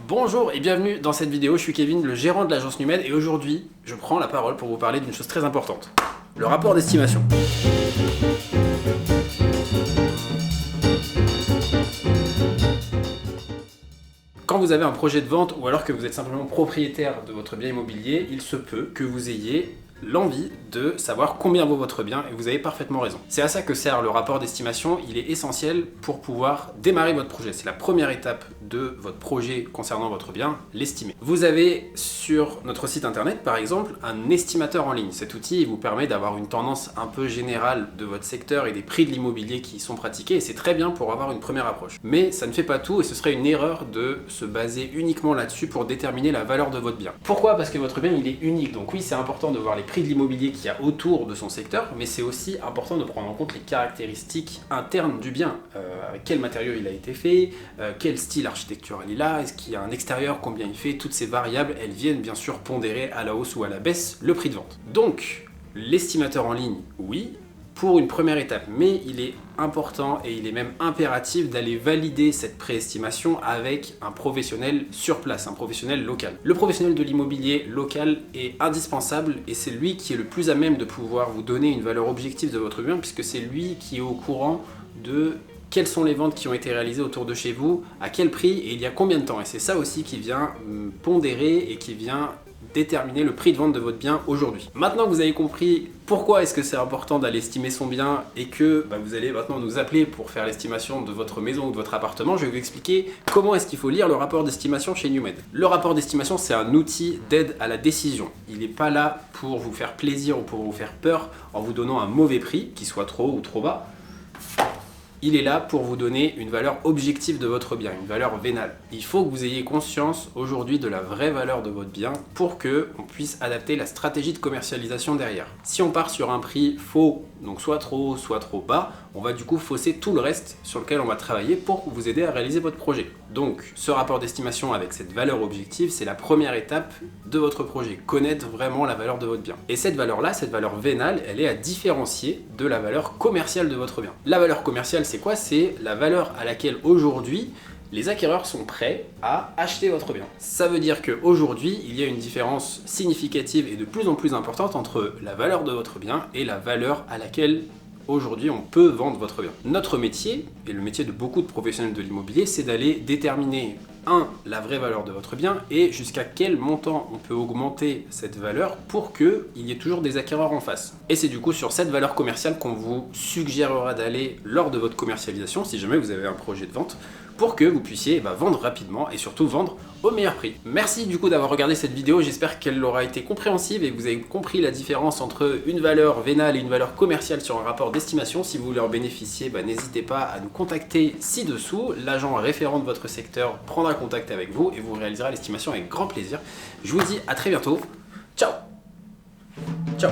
Bonjour et bienvenue dans cette vidéo, je suis Kevin, le gérant de l'agence Numed et aujourd'hui, je prends la parole pour vous parler d'une chose très importante, le rapport d'estimation. Quand vous avez un projet de vente ou alors que vous êtes simplement propriétaire de votre bien immobilier, il se peut que vous ayez l'envie de savoir combien vaut votre bien et vous avez parfaitement raison. C'est à ça que sert le rapport d'estimation, il est essentiel pour pouvoir démarrer votre projet. C'est la première étape de votre projet concernant votre bien, l'estimer. Vous avez sur notre site internet par exemple un estimateur en ligne. Cet outil vous permet d'avoir une tendance un peu générale de votre secteur et des prix de l'immobilier qui y sont pratiqués et c'est très bien pour avoir une première approche. Mais ça ne fait pas tout et ce serait une erreur de se baser uniquement là-dessus pour déterminer la valeur de votre bien. Pourquoi? Parce que votre bien il est unique. Donc oui, c'est important de voir les prix de l'immobilier qu'il y a autour de son secteur, mais c'est aussi important de prendre en compte les caractéristiques internes du bien. Avec quel matériau il a été fait, quel style architectural il a, est-ce qu'il y a un extérieur, combien il fait, toutes ces variables, elles viennent bien sûr pondérer à la hausse ou à la baisse le prix de vente. Donc, l'estimateur en ligne, oui, pour une première étape, mais il est important et il est même impératif d'aller valider cette préestimation avec un professionnel sur place, un professionnel local. Le professionnel de l'immobilier local est indispensable et c'est lui qui est le plus à même de pouvoir vous donner une valeur objective de votre bien puisque c'est lui qui est au courant de quelles sont les ventes qui ont été réalisées autour de chez vous, à quel prix et il y a combien de temps. Et c'est ça aussi qui vient pondérer et qui vient déterminer le prix de vente de votre bien aujourd'hui. Maintenant que vous avez compris pourquoi est-ce que c'est important d'aller estimer son bien et que vous allez maintenant nous appeler pour faire l'estimation de votre maison ou de votre appartement, je vais vous expliquer comment est-ce qu'il faut lire le rapport d'estimation chez Numed. Le rapport d'estimation, c'est un outil d'aide à la décision. Il n'est pas là pour vous faire plaisir ou pour vous faire peur en vous donnant un mauvais prix, qui soit trop haut ou trop bas. Il est là pour vous donner une valeur objective de votre bien, une valeur vénale. Il faut que vous ayez conscience aujourd'hui de la vraie valeur de votre bien pour qu'on puisse adapter la stratégie de commercialisation derrière. Si on part sur un prix faux, donc soit trop haut, soit trop bas, on va du coup fausser tout le reste sur lequel on va travailler pour vous aider à réaliser votre projet. Donc ce rapport d'estimation avec cette valeur objective, c'est la première étape de votre projet, connaître vraiment la valeur de votre bien. Et cette valeur-là, cette valeur vénale, elle est à différencier de la valeur commerciale de votre bien. La valeur commerciale, c'est quoi? C'est la valeur à laquelle aujourd'hui les acquéreurs sont prêts à acheter votre bien. Ça veut dire qu'aujourd'hui, il y a une différence significative et de plus en plus importante entre la valeur de votre bien et la valeur à laquelle aujourd'hui on peut vendre votre bien. Notre métier, et le métier de beaucoup de professionnels de l'immobilier, c'est d'aller déterminer la vraie valeur de votre bien et jusqu'à quel montant on peut augmenter cette valeur pour qu'il y ait toujours des acquéreurs en face. Et c'est du coup sur cette valeur commerciale qu'on vous suggérera d'aller lors de votre commercialisation, si jamais vous avez un projet de vente, pour que vous puissiez vendre rapidement et surtout vendre au meilleur prix. Merci du coup d'avoir regardé cette vidéo, j'espère qu'elle aura été compréhensive et que vous avez compris la différence entre une valeur vénale et une valeur commerciale sur un rapport d'estimation. Si vous voulez en bénéficier, n'hésitez pas à nous contacter ci-dessous. L'agent référent de votre secteur prendra contact avec vous et vous réalisera l'estimation avec grand plaisir. Je vous dis à très bientôt. Ciao. Ciao.